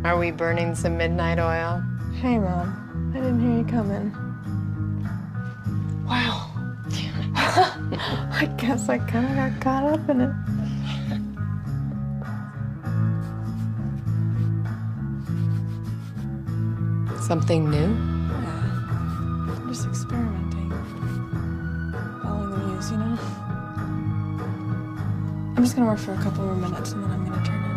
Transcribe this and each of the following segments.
Are we burning some midnight oil? Hey, Mom. I didn't hear you coming. Wow. I guess I kind of got caught up in it. Something new? Yeah. I'm just experimenting. Following the muse, you know? I'm just gonna work for a couple more minutes and then I'm gonna turn in.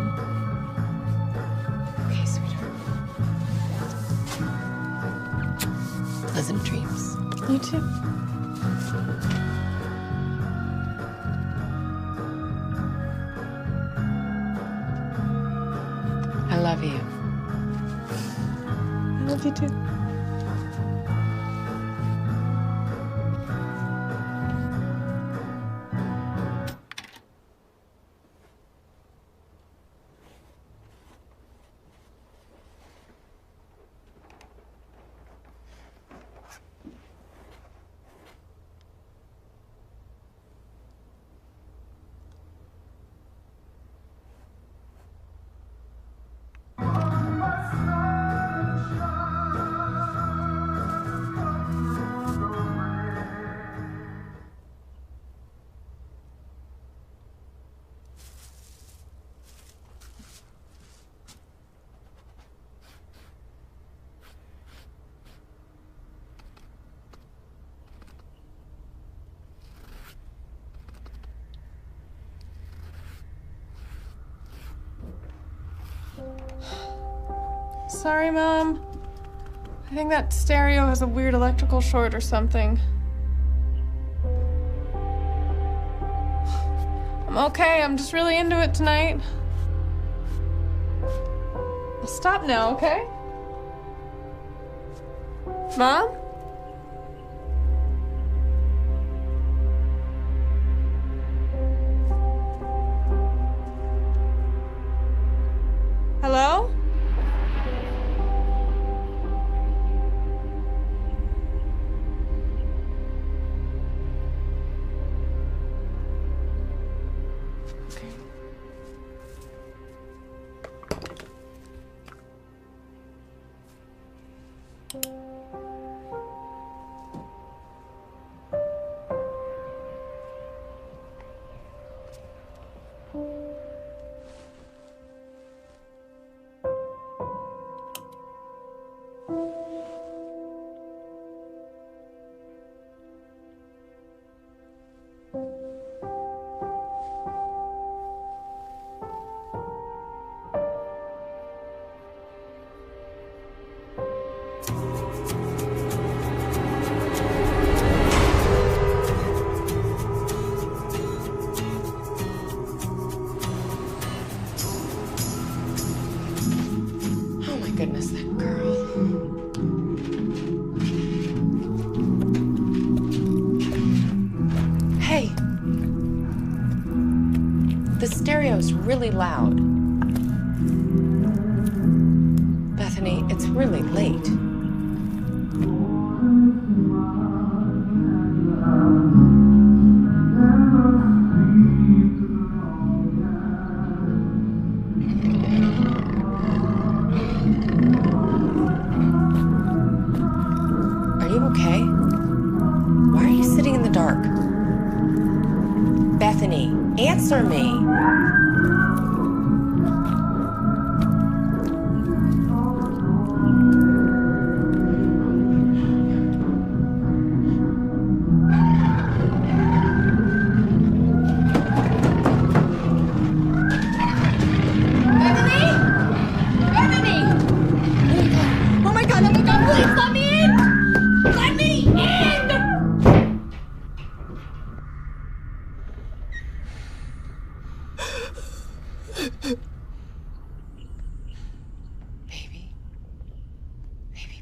Okay, sweetheart. Pleasant dreams. You too. I love you. I love you too. Sorry, Mom. I think that stereo has a weird electrical short or something. I'm okay. I'm just really into it tonight. I'll stop now, okay? Mom? Hello? Goodness, that girl. Hey. The stereo's really loud. Bethany, it's really late. Okay? Why are you sitting in the dark? Bethany, answer me.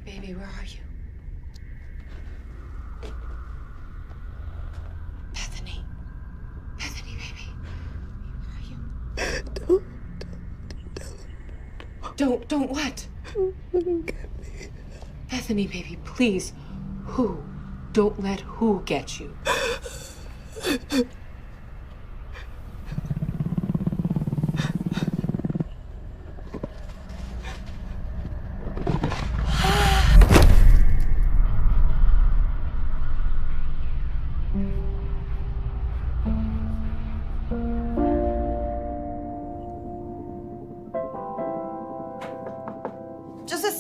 Baby, where are you? Bethany. Bethany, baby. Where are you? Don't what? Don't let him get me. Bethany, baby, please. Who? Don't let who get you.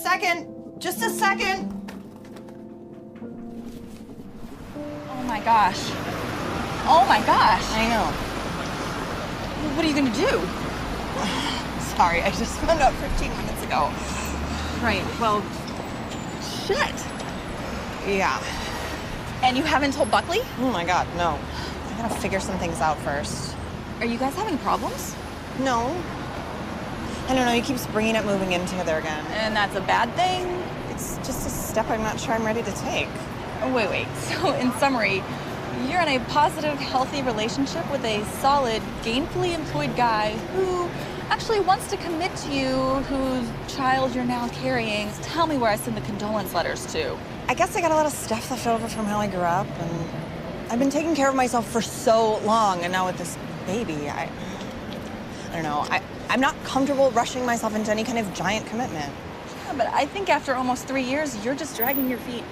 second. Just a second. Oh my gosh. Oh my gosh. I know. What are you gonna do? Sorry, I just found out 15 minutes ago. Right, well, shit. Yeah. And you haven't told Buckley? Oh my God, no. I gotta figure some things out first. Are you guys having problems? No. I don't know, he keeps bringing up moving in together again. And that's a bad thing? It's just a step I'm not sure I'm ready to take. Oh, wait. So, in summary, you're in a positive, healthy relationship with a solid, gainfully employed guy who actually wants to commit to you, whose child you're now carrying. Tell me where I send the condolence letters to. I guess I got a lot of stuff left over from how I grew up, and I've been taking care of myself for so long, and now with this baby, I don't know. I'm not comfortable rushing myself into any kind of giant commitment. Yeah, but I think after almost 3 years, you're just dragging your feet.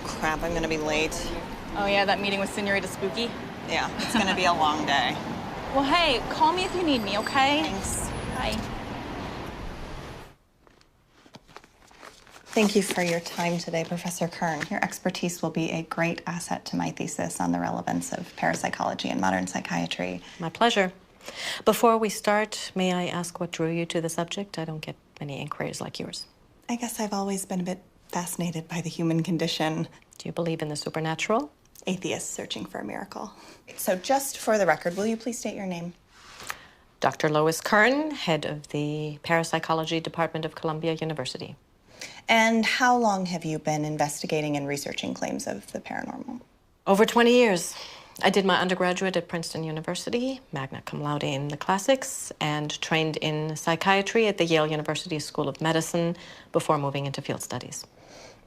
Crap, I'm gonna be late. Oh yeah, that meeting with Senorita Spooky? Yeah, it's gonna be a long day. Well, hey, call me if you need me, okay? Thanks. Bye. Thank you for your time today, Professor Kern. Your expertise will be a great asset to my thesis on the relevance of parapsychology and modern psychiatry. My pleasure. Before we start, may I ask what drew you to the subject? I don't get many inquiries like yours. I guess I've always been a bit fascinated by the human condition. Do you believe in the supernatural? Atheists searching for a miracle. So just for the record, will you please state your name? Dr. Lois Kern, head of the Parapsychology Department of Columbia University. And how long have you been investigating and researching claims of the paranormal? Over 20 years. I did my undergraduate at Princeton University, magna cum laude in the classics, and trained in psychiatry at the Yale University School of Medicine before moving into field studies.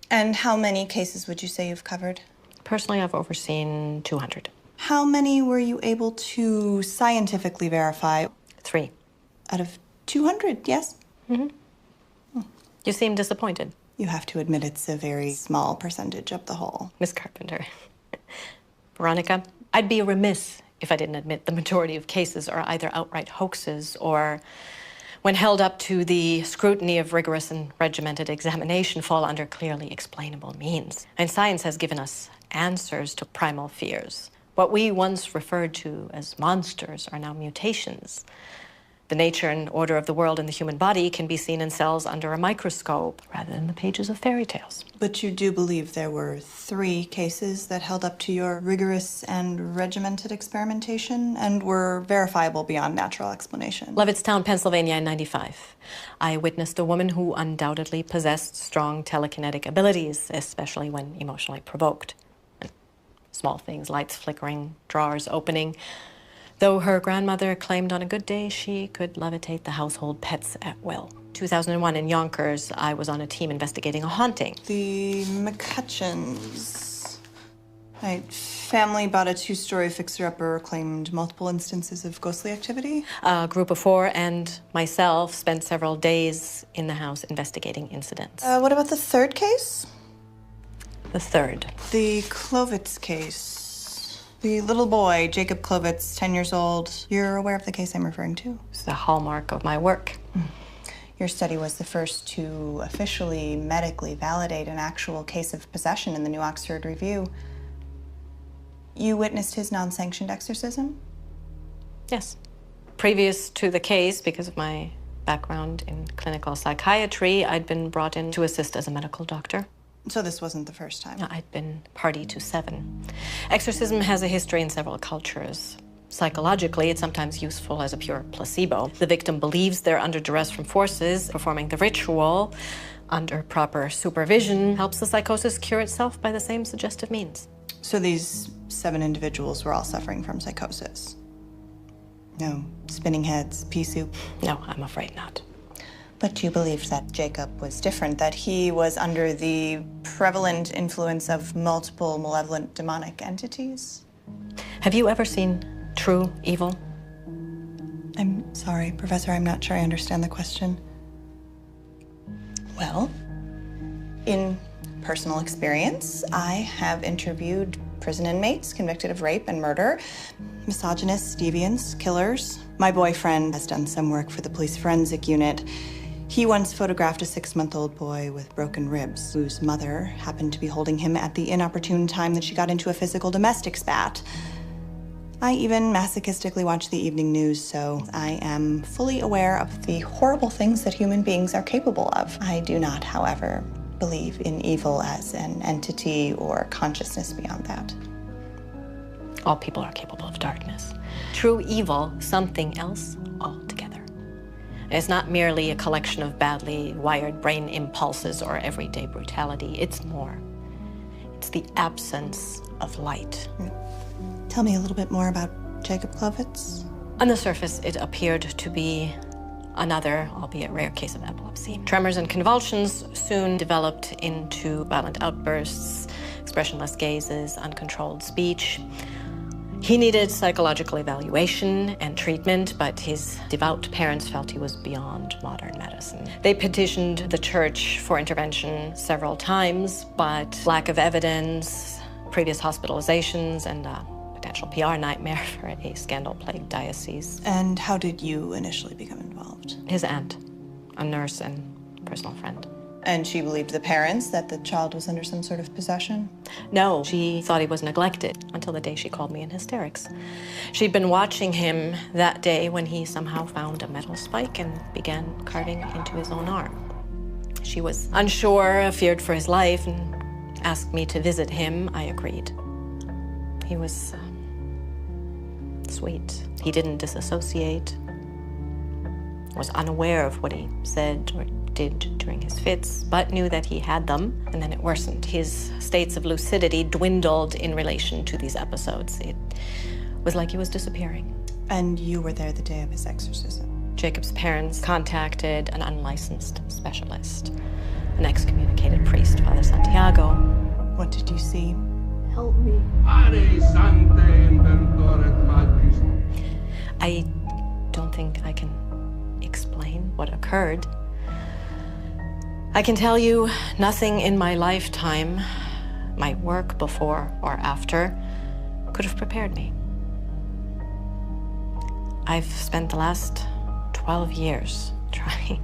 And how many cases would you say you've covered? Personally, I've overseen 200. How many were you able to scientifically verify? 3. Out of 200, yes? Mm-hmm. You seem disappointed. You have to admit it's a very small percentage of the whole. Miss Carpenter. Veronica, I'd be remiss if I didn't admit the majority of cases are either outright hoaxes or, when held up to the scrutiny of rigorous and regimented examination, fall under clearly explainable means. And science has given us answers to primal fears. What we once referred to as monsters are now mutations. The nature and order of the world in the human body can be seen in cells under a microscope rather than the pages of fairy tales. But you do believe there were 3 cases that held up to your rigorous and regimented experimentation and were verifiable beyond natural explanation? Levittstown, Pennsylvania in '95. I witnessed a woman who undoubtedly possessed strong telekinetic abilities, especially when emotionally provoked. And small things, lights flickering, drawers opening. Though her grandmother claimed on a good day she could levitate the household pets at will. 2001 in Yonkers, I was on a team investigating a haunting. The McCutcheons. Right. Family bought a 2-story fixer-upper, claimed multiple instances of ghostly activity. A group of 4 and myself spent several days in the house investigating incidents. What about the 3rd case? The 3rd. The Clovitz case. The little boy, Jacob Clovitz, 10 years old. You're aware of the case I'm referring to? It's the hallmark of my work. Your study was the first to officially medically validate an actual case of possession in the New Oxford Review. You witnessed his non-sanctioned exorcism? Yes. Previous to the case, because of my background in clinical psychiatry, I'd been brought in to assist as a medical doctor. So this wasn't the first time? I'd been party to 7. Exorcism has a history in several cultures. Psychologically, it's sometimes useful as a pure placebo. The victim believes they're under duress from forces. Performing the ritual under proper supervision helps the psychosis cure itself by the same suggestive means. So these 7 individuals were all suffering from psychosis? No spinning heads, pea soup? No, I'm afraid not. But you believed that Jacob was different, that he was under the prevalent influence of multiple malevolent demonic entities? Have you ever seen true evil? I'm sorry, Professor, I'm not sure I understand the question. Well, in personal experience, I have interviewed prison inmates convicted of rape and murder, misogynists, deviants, killers. My boyfriend has done some work for the police forensic unit. He once photographed a 6-month-old boy with broken ribs, whose mother happened to be holding him at the inopportune time that she got into a physical domestic spat. I even masochistically watch the evening news, so I am fully aware of the horrible things that human beings are capable of. I do not, however, believe in evil as an entity or consciousness beyond that. All people are capable of darkness. True evil, something else altogether. It's not merely a collection of badly wired brain impulses or everyday brutality. It's more. It's the absence of light. Tell me a little bit more about Jacob Klovitz. On the surface, it appeared to be another, albeit rare, case of epilepsy. Tremors and convulsions soon developed into violent outbursts, expressionless gazes, uncontrolled speech. He needed psychological evaluation and treatment, but his devout parents felt he was beyond modern medicine. They petitioned the church for intervention several times, but lack of evidence, previous hospitalizations, and a potential PR nightmare for a scandal-plagued diocese. And how did you initially become involved? His aunt, a nurse and personal friend. And she believed the parents that the child was under some sort of possession? No, she thought he was neglected until the day she called me in hysterics. She'd been watching him that day when he somehow found a metal spike and began carving into his own arm. She was unsure, feared for his life, and asked me to visit him. I agreed. He was sweet. He didn't disassociate, was unaware of what he said or did during his fits, but knew that he had them, and then it worsened. His states of lucidity dwindled in relation to these episodes. It was like he was disappearing. And you were there the day of his exorcism? Jacob's parents contacted an unlicensed specialist, an excommunicated priest, Father Santiago. What did you see? Help me. I don't think I can explain what occurred. I can tell you nothing in my lifetime, my work before or after, could have prepared me. I've spent the last 12 years trying.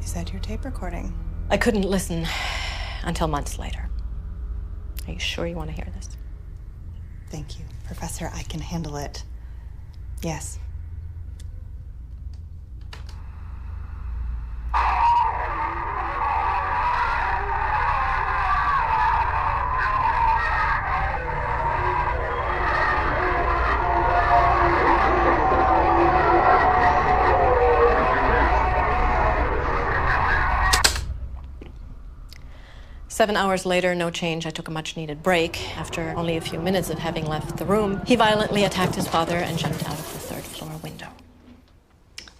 Is that your tape recording? I couldn't listen until months later. Are you sure you want to hear this? Thank you, Professor. I can handle it. Yes. Seven hours later, no change. I took a much-needed break. After only a few minutes of having left the room, he violently attacked his father and jumped out of the third-floor window.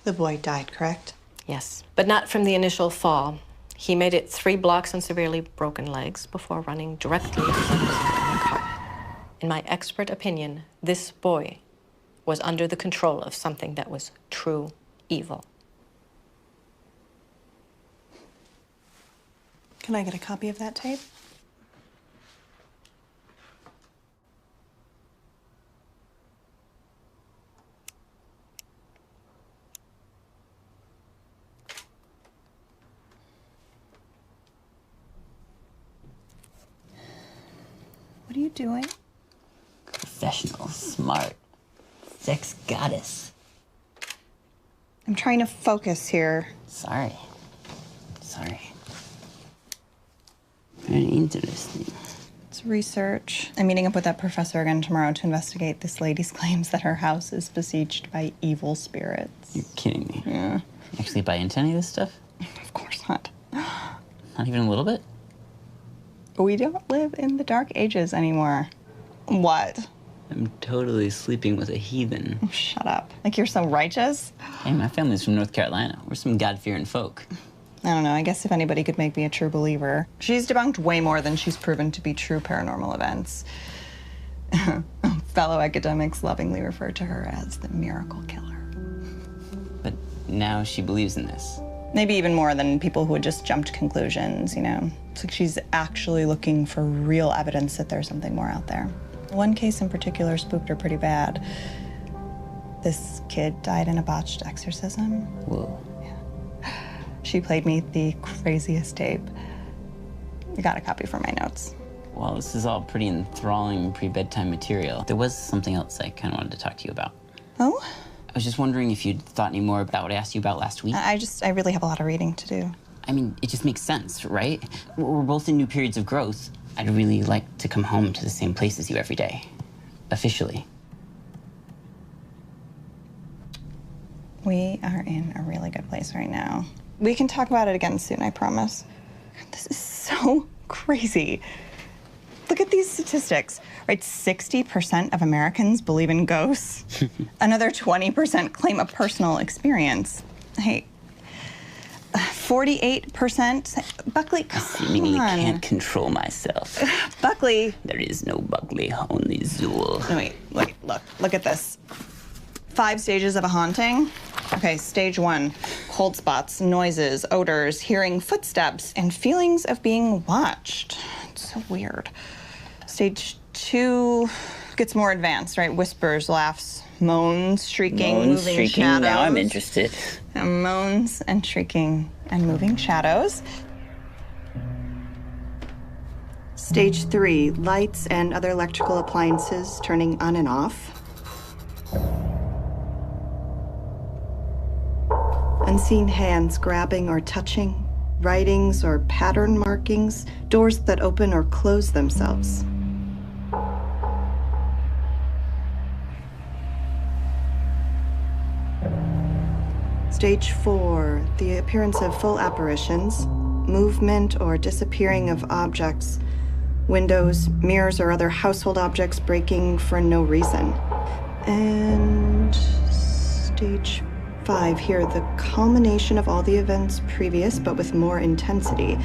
The boy died, correct? Yes, but not from the initial fall. He made it 3 blocks on severely broken legs before running directly into the car. In my expert opinion, this boy was under the control of something that was true evil. Can I get a copy of that tape? What are you doing? Professional, smart, sex goddess. I'm trying to focus here. Sorry. Very interesting. It's research. I'm meeting up with that professor again tomorrow to investigate this lady's claims that her house is besieged by evil spirits. You're kidding me. Yeah. Actually buy into any of this stuff? Of course not. Not even a little bit? We don't live in the Dark Ages anymore. What? I'm totally sleeping with a heathen. Oh, shut up. Like you're so righteous? Hey, my family's from North Carolina. We're some God-fearing folk. I don't know. I guess if anybody could make me a true believer. She's debunked way more than she's proven to be true paranormal events. Fellow academics lovingly refer to her as the miracle killer. But now she believes in this. Maybe even more than people who had just jumped conclusions, you know? It's like she's actually looking for real evidence that there's something more out there. One case in particular spooked her pretty bad. This kid died in a botched exorcism. Whoa. Yeah. She played me the craziest tape. I got a copy for my notes. Well, this is all pretty enthralling pre-bedtime material. There was something else I kind of wanted to talk to you about. Oh? I was just wondering if you'd thought any more about what I asked you about last week. I really have a lot of reading to do. I mean, it just makes sense, right? We're both in new periods of growth. I'd really like to come home to the same place as you every day. Officially. We are in a really good place right now. We can talk about it again soon, I promise. This is so crazy. Look at these statistics, right? 60% of Americans believe in ghosts. Another 20% claim a personal experience. Hey, 48%. Buckley, come on. Seemingly can't control myself. Buckley. There is no Buckley, only Zool. No, wait, look at this. 5 stages of a haunting. Okay, stage 1, cold spots, noises, odors, hearing footsteps, and feelings of being watched. It's so weird. Stage 2 gets more advanced, right? Whispers, laughs, moans, shrieking, moving shadows. Now I'm interested. Moans and shrieking and moving shadows. Stage 3, lights and other electrical appliances turning on and off. Unseen hands grabbing or touching, writings or pattern markings, doors that open or close themselves. Stage 4, the appearance of full apparitions, movement or disappearing of objects, windows, mirrors, or other household objects breaking for no reason. And stage 5 here, the culmination of all the events previous, but with more intensity.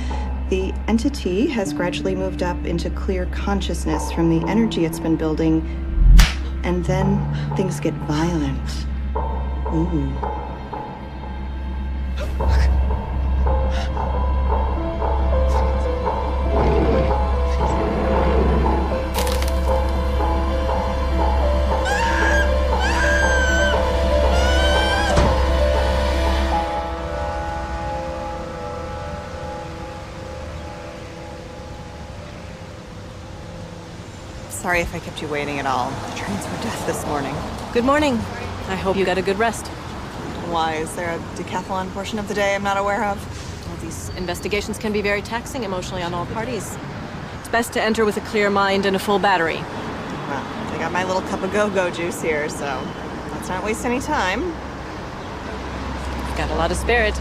The entity has gradually moved up into clear consciousness from the energy it's been building, and then things get violent. Ooh. Sorry if I kept you waiting at all. The trains were death this morning. Good morning. I hope you got a good rest. Why? Is there a decathlon portion of the day I'm not aware of? Well, these investigations can be very taxing emotionally on all parties. It's best to enter with a clear mind and a full battery. Well, I got my little cup of go-go juice here, so let's not waste any time. You've got a lot of spirit.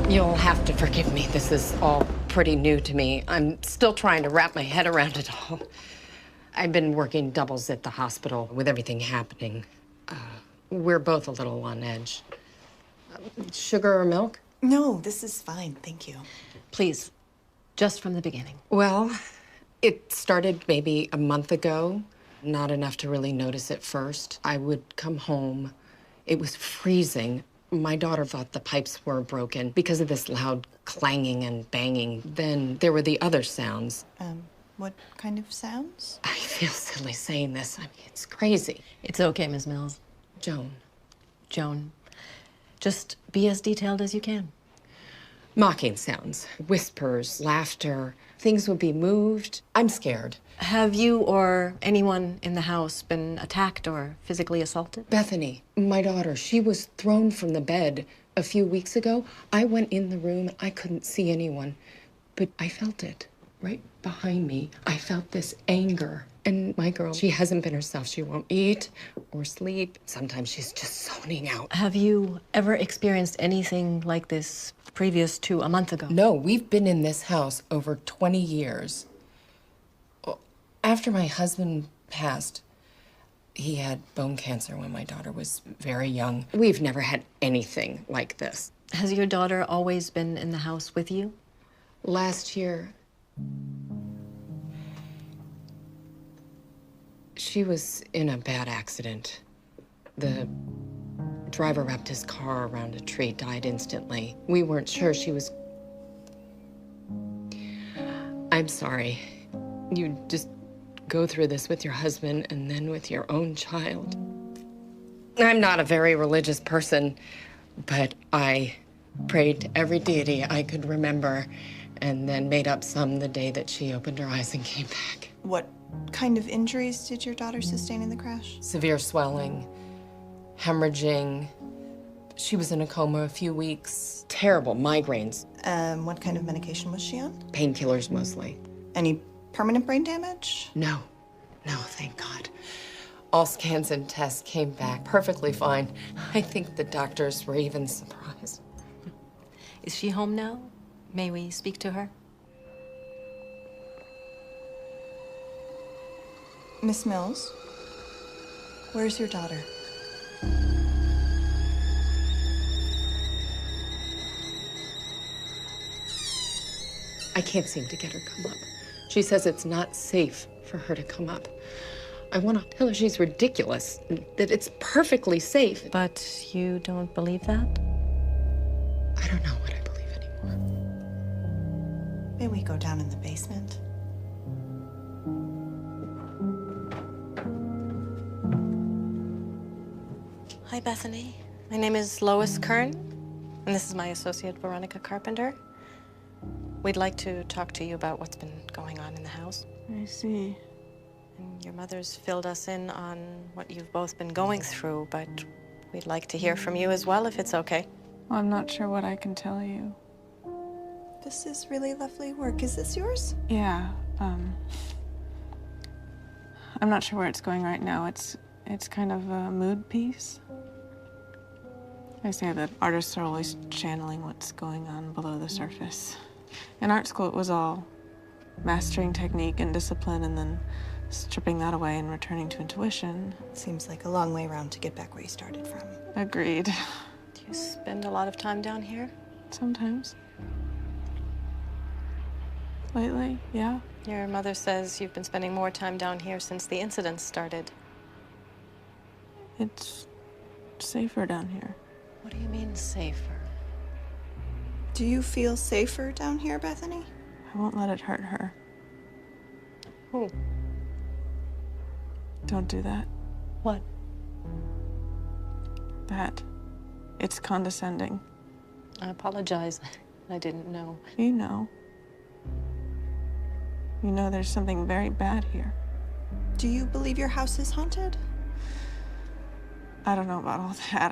You'll have to forgive me. This is all pretty new to me. I'm still trying to wrap my head around it all. I've been working doubles at the hospital with everything happening. We're both a little on edge. Sugar or milk? No, this is fine, thank you. Please, just from the beginning. Well, it started maybe a month ago. Not enough to really notice at first. I would come home. It was freezing. My daughter thought the pipes were broken because of this loud clanging and banging. Then there were the other sounds. What kind of sounds? I feel silly saying this. I mean, it's crazy. It's okay, Ms. Mills. Joan, just be as detailed as you can. Mocking sounds, whispers, laughter. Things would be moved. I'm scared. Have you or anyone in the house been attacked or physically assaulted? Bethany, my daughter, she was thrown from the bed a few weeks ago. I went in the room. I couldn't see anyone, but I felt it right behind me. I felt this anger. And my girl, she hasn't been herself. She won't eat or sleep. Sometimes she's just zoning out. Have you ever experienced anything like this previous to a month ago? No, we've been in this house over 20 years. After my husband passed, he had bone cancer when my daughter was very young. We've never had anything like this. Has your daughter always been in the house with you? Last year, She was in a bad accident. The driver wrapped his car around a tree, died instantly. We weren't sure she was... I'm sorry. You just go through this with your husband and then with your own child. I'm not a very religious person, but I prayed to every deity I could remember and then made up some the day that she opened her eyes and came back. What kind of injuries did your daughter sustain in the crash? Severe swelling, hemorrhaging. She was in a coma a few weeks. Terrible migraines. What kind of medication was she on? Painkillers mostly. Any permanent brain damage? No, thank God. All scans and tests came back perfectly fine. I think the doctors were even surprised. Is she home now? May we speak to her? Miss Mills, where's your daughter? I can't seem to get her to come up. She says it's not safe for her to come up. I want to tell her she's ridiculous, that it's perfectly safe. But you don't believe that? I don't know what I believe anymore. May we go down in the basement? Hi, Bethany. My name is Lois Kern, and this is my associate, Veronica Carpenter. We'd like to talk to you about what's been going on in the house. I see. And your mother's filled us in on what you've both been going through, but we'd like to hear from you as well, if it's okay. Well, I'm not sure what I can tell you. This is really lovely work. Is this yours? Yeah, I'm not sure where it's going right now. It's kind of a mood piece. I say that artists are always channeling what's going on below the surface. In art school, it was all mastering technique and discipline and then stripping that away and returning to intuition. Seems like a long way around to get back where you started from. Agreed. Do you spend a lot of time down here? Sometimes. Lately, yeah. Your mother says you've been spending more time down here since the incident started. It's safer down here. What do you mean, safer? Do you feel safer down here, Bethany? I won't let it hurt her. Who? Don't do that. What? That. It's condescending. I apologize. I didn't know. You know. You know there's something very bad here. Do you believe your house is haunted? I don't know about all that.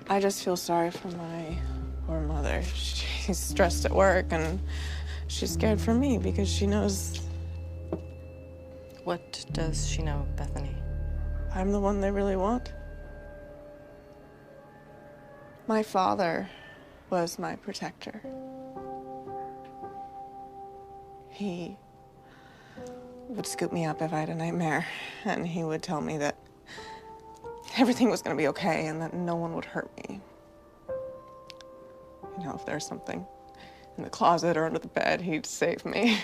I just feel sorry for my poor mother. She's stressed at work and she's scared for me because she knows What does she know, Bethany? I'm the one they really want. My father was my protector. He would scoop me up if I had a nightmare, and he would tell me that everything was gonna be okay and that no one would hurt me. You know, if there's something in the closet or under the bed, he'd save me.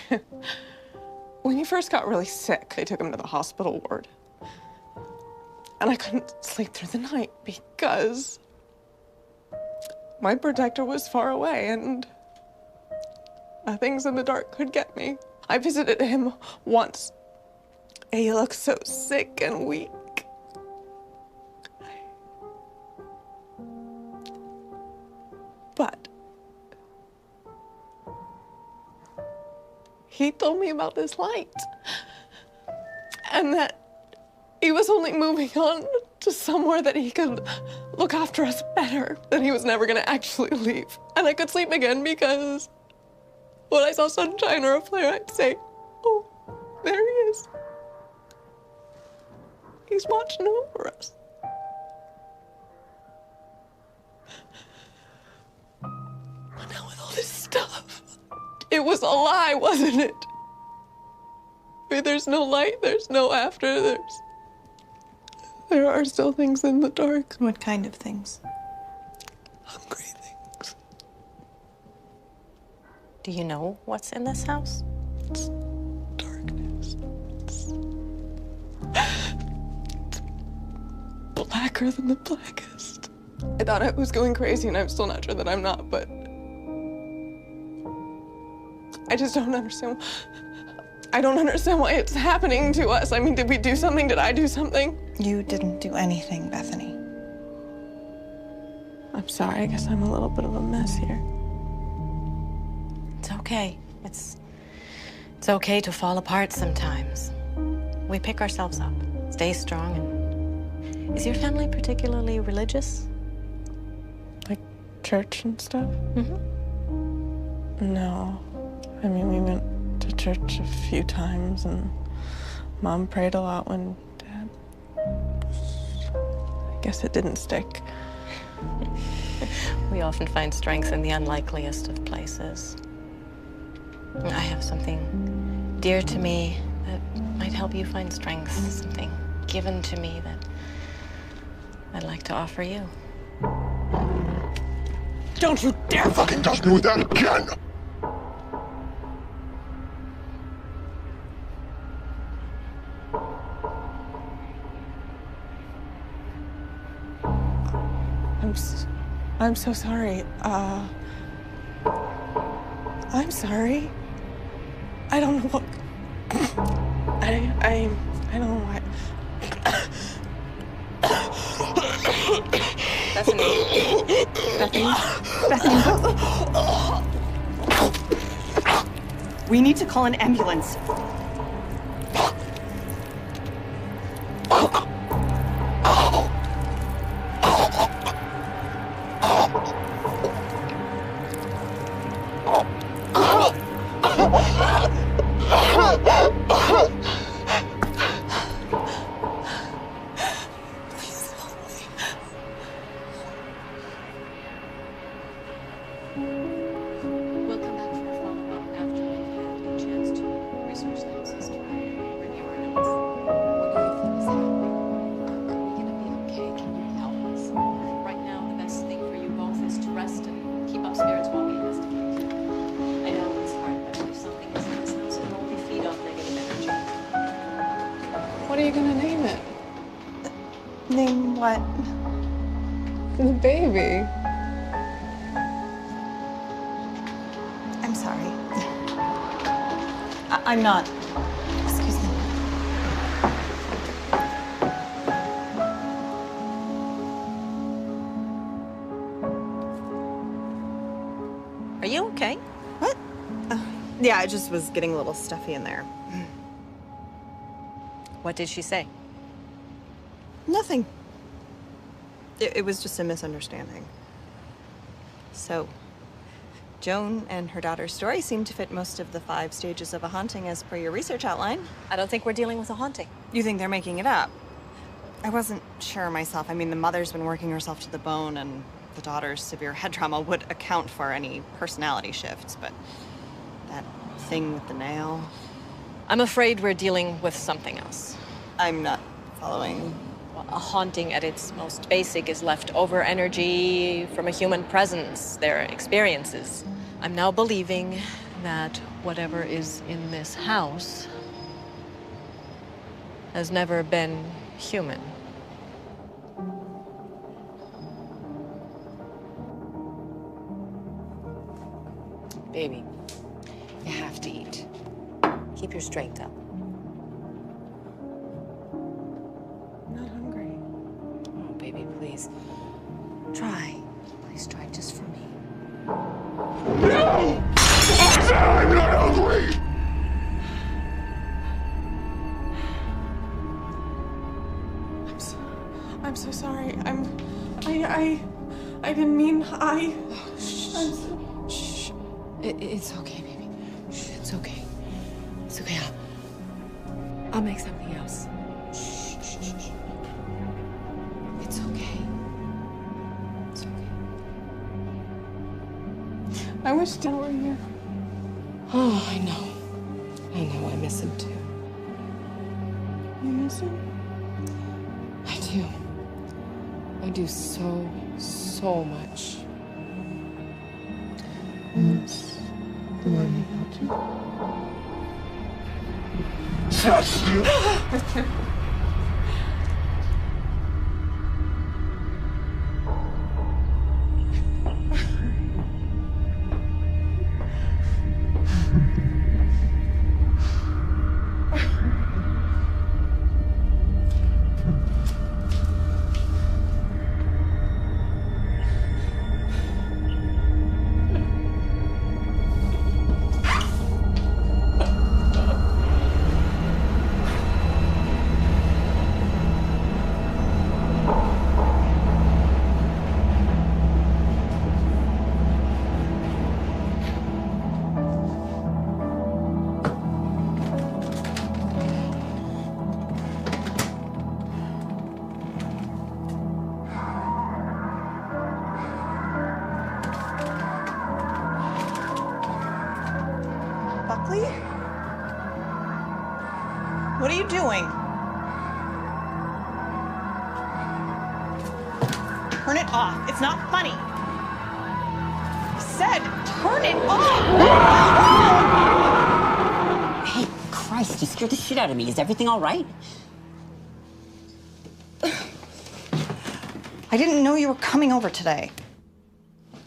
When he first got really sick, they took him to the hospital ward. And I couldn't sleep through the night because my protector was far away and things in the dark could get me. I visited him once. He looked so sick and weak. But he told me about this light and that he was only moving on to somewhere that he could look after us better, that he was never gonna actually leave. And I could sleep again because when I saw sunshine or a flare, I'd say, oh, there he is. He's watching over us. But now with all this stuff, it was a lie, wasn't it? I mean, there's no light, there's no after, there are still things in the dark. What kind of things? Hungry things. Do you know what's in this house? It's darkness. It's blacker than the blackest. I thought I was going crazy, and I'm still not sure that I'm not, but I just don't understand. I don't understand why it's happening to us. I mean, did we do something? Did I do something? You didn't do anything, Bethany. I'm sorry. I guess I'm a little bit of a mess here. It's okay. It's okay to fall apart sometimes. We pick ourselves up, stay strong. And is your family particularly religious? Like church and stuff? Mm-hmm. No. I mean, we went to church a few times, and Mom prayed a lot when Dad... I guess it didn't stick. We often find strength in the unlikeliest of places. I have something dear to me that might help you find strength, something given to me that I'd like to offer you. Don't you dare fucking touch me with that again! I'm so sorry. I'm sorry. I don't know what... I don't know why... Bethany. We need to call an ambulance. We'll come back for a follow-up after we've had a chance to research the house's trial, review our notes. What do you think is happening? Are we gonna be okay? Can you help us? Right now, the best thing for you both is to rest and keep up spirits while we investigate. I know it's hard, but if something is in this house, it will only feed off negative energy. What are you gonna name it? Name what? The baby. I'm sorry. I'm not. Excuse me. Are you okay? What? Yeah, it just was getting a little stuffy in there. What did she say? Nothing. It was just a misunderstanding. So, Joan and her daughter's story seem to fit most of the 5 stages of a haunting as per your research outline. I don't think we're dealing with a haunting. You think they're making it up? I wasn't sure myself. I mean, the mother's been working herself to the bone, and the daughter's severe head trauma would account for any personality shifts, but that thing with the nail... I'm afraid we're dealing with something else. I'm not following. Well, a haunting at its most basic is leftover energy from a human presence, their experiences. I'm now believing that whatever is in this house has never been human. Baby, you have to eat. Keep your strength up. I'm not hungry. Oh, baby, please. Try. Please try just for me. No! I said I'm not hungry! I'm so sorry. I didn't mean Shh. It's okay, baby. Shh, it's okay. It's okay. I'll make something else. Shh. It's okay. It's okay. I wish Dad were here. Oh, I know. I miss him too. You miss him? I do. I do so much. Yes. Do I need help too? Sit still! What are you doing? Turn it off. It's not funny. I said, turn it off! Hey, Christ, you scared the shit out of me. Is everything all right? I didn't know you were coming over today.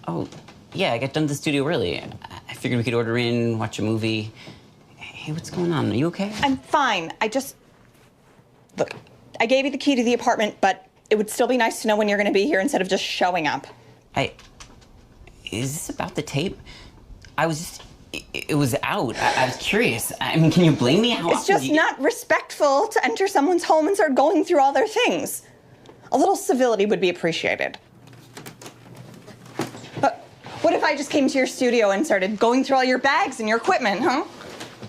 Oh, yeah, I got done to the studio early. I figured we could order in, watch a movie. Hey, what's going on? Are you okay? I'm fine. Look, I gave you the key to the apartment, but it would still be nice to know when you're gonna be here instead of just showing up. Is this about the tape? It was out. I was curious. I mean, can you blame me? It's just not respectful to enter someone's home and start going through all their things. A little civility would be appreciated. But what if I just came to your studio and started going through all your bags and your equipment, huh?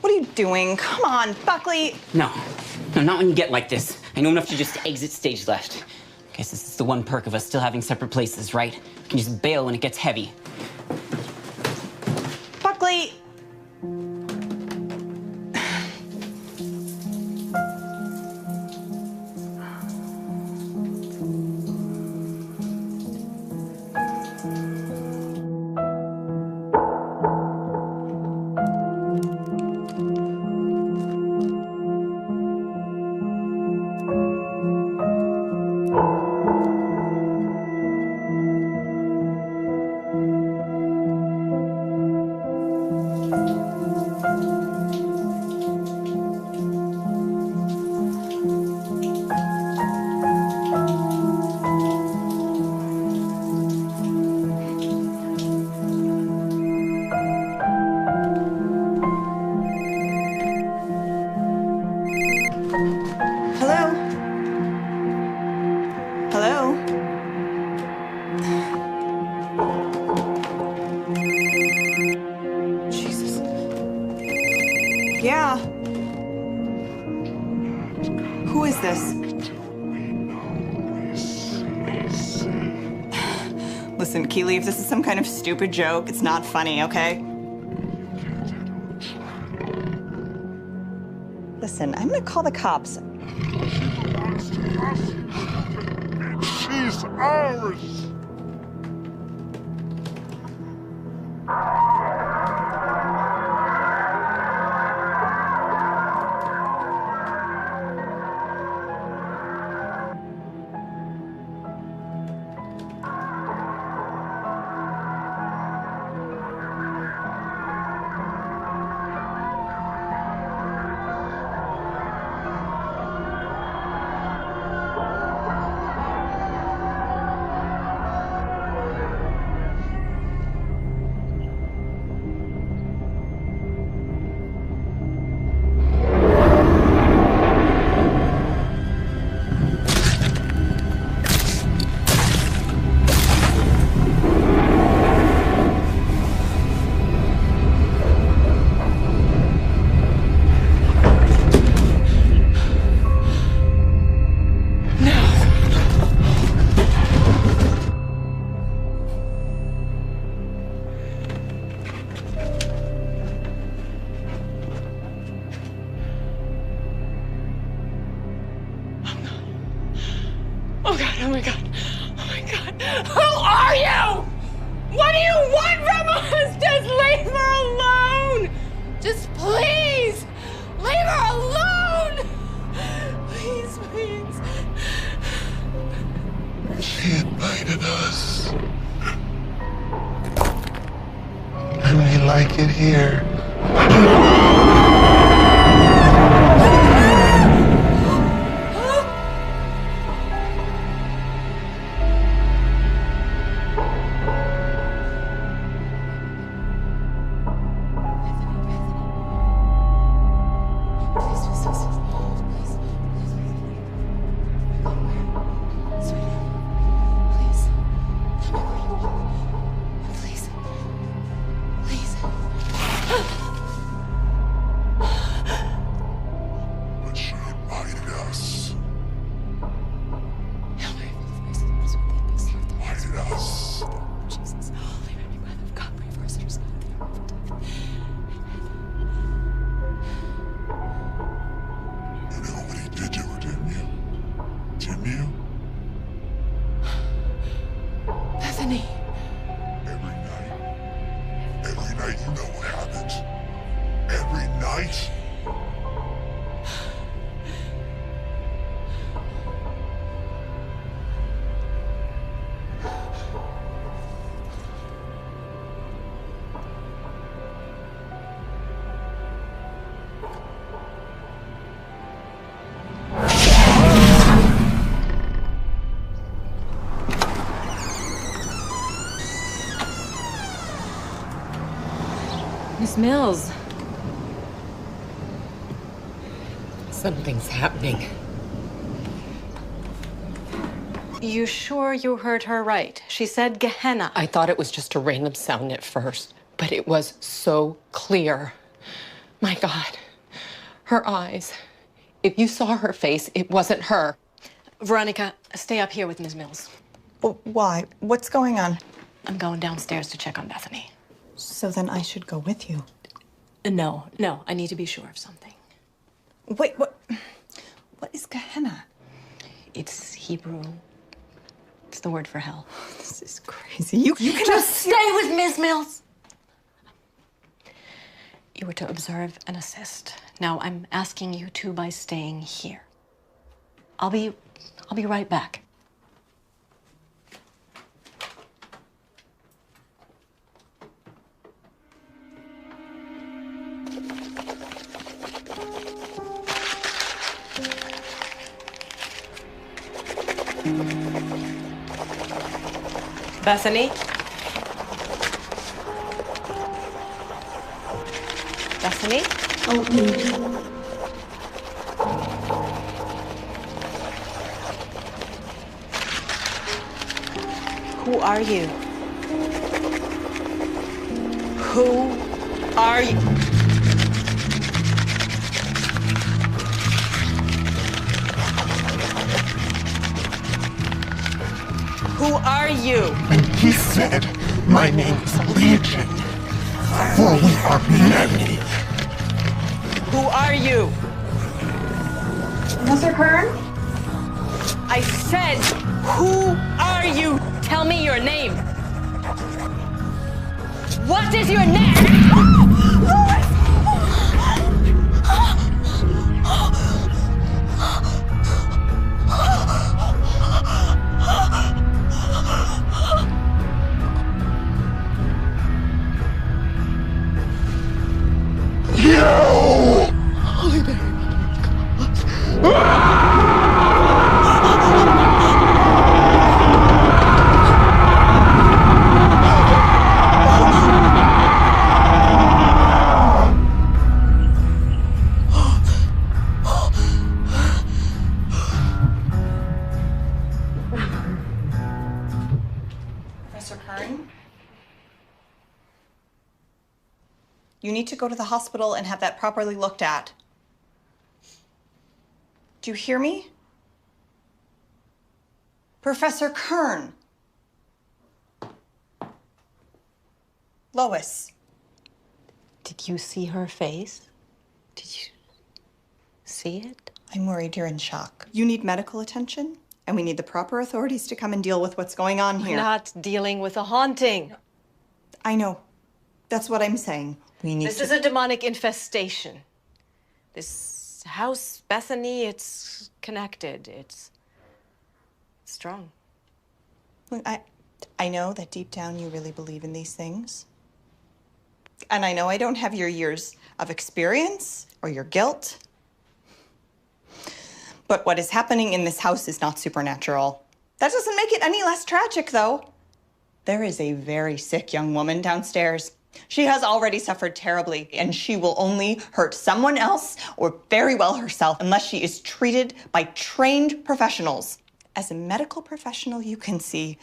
What are you doing? Come on, Buckley. No, not when you get like this. I know enough to just exit stage left. Guess this is the one perk of us still having separate places, right? We can just bail when it gets heavy. Buckley. Yeah. Who is this? Listen, Keely, if this is some kind of stupid joke, it's not funny, okay? Listen, I'm gonna call the cops. She's ours! Oh God, oh my God, oh my God. Who are you? What do you want from us? Just leave her alone. Just please, leave her alone. Please, please. She invited us. And we like it here. Miss Mills. Something's happening. You sure you heard her right? She said Gehenna. I thought it was just a random sound at first, but it was so clear. My God, her eyes. If you saw her face, it wasn't her. Veronica, stay up here with Ms. Mills. Why? What's going on? I'm going downstairs to check on Bethany. So then I should go with you. No, I need to be sure of something. Wait, what is Gehenna? It's Hebrew. It's the word for hell. This is crazy. You can just stay with Ms. Mills. You were to observe and assist. Now I'm asking you to by staying here. I'll be right back. Bethany? Bethany? Who are you? Who are you? Who are you? And he said, my name is Legion, for we are many. Who are you? Mr. Kern? I said, who are you? Tell me your name. What is your name? Professor Kern? You need to go to the hospital and have that properly looked at. Do you hear me? Professor Kern. Lois. Did you see her face? Did you see it? I'm worried you're in shock. You need medical attention, and we need the proper authorities to come and deal with what's going on here. We're not dealing with a haunting. I know. That's what I'm saying. We need This is a demonic infestation. This house, Bethany, it's connected. It's strong. Look, I know that deep down you really believe in these things. And I know I don't have your years of experience or your guilt. But what is happening in this house is not supernatural. That doesn't make it any less tragic, though. There is a very sick young woman downstairs. She has already suffered terribly, and she will only hurt someone else or very well herself unless she is treated by trained professionals. As a medical professional, you can see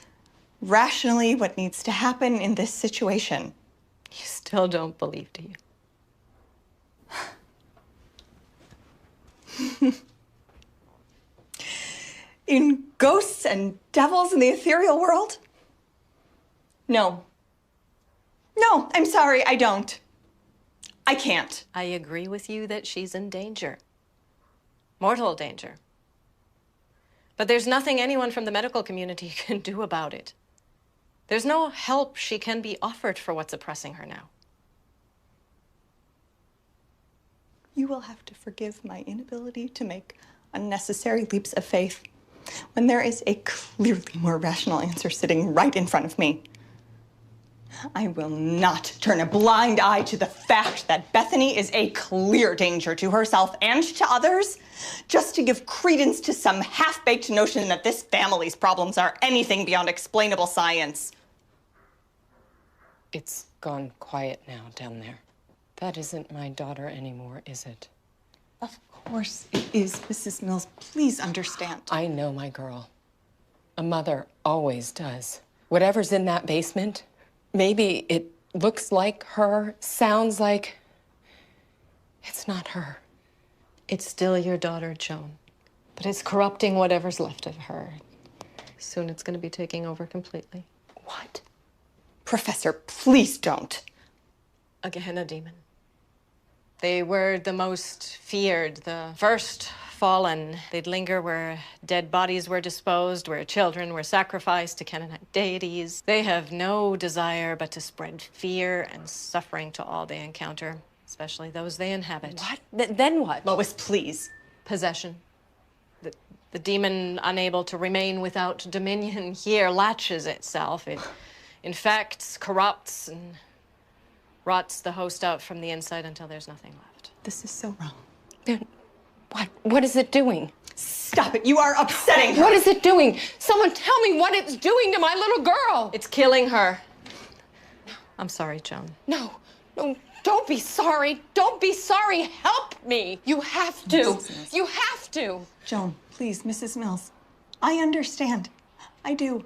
rationally what needs to happen in this situation. You still don't believe, do you? In ghosts and devils in the ethereal world? No. No, I'm sorry, I don't. I can't. I agree with you that she's in danger. Mortal danger. But there's nothing anyone from the medical community can do about it. There's no help she can be offered for what's oppressing her now. You will have to forgive my inability to make unnecessary leaps of faith when there is a clearly more rational answer sitting right in front of me. I will not turn a blind eye to the fact that Bethany is a clear danger to herself and to others, just to give credence to some half-baked notion that this family's problems are anything beyond explainable science. It's gone quiet now down there. That isn't my daughter anymore, is it? Of course it is, Mrs. Mills. Please understand. I know my girl. A mother always does. Whatever's in that basement, maybe it looks like her, sounds like... It's not her. It's still your daughter, Joan. But it's corrupting whatever's left of her. Soon it's going to be taking over completely. What? Professor, please don't. A Gehenna demon. They were the most feared, the first fallen. They'd linger where dead bodies were disposed, where children were sacrificed to Canaanite deities. They have no desire but to spread fear and suffering to all they encounter, especially those they inhabit. What? Then what? Lois, please. Possession. The demon, unable to remain without dominion here, latches itself. It infects, corrupts, and rots the host out from the inside until there's nothing left. This is so wrong. Then what is it doing? Stop it. You are upsetting her. What is it doing? Someone tell me what it's doing to my little girl. It's killing her. I'm sorry, Joan. No, don't be sorry. Don't be sorry. Help me. You have to. You have to. Joan, please, Mrs. Mills. I understand. I do.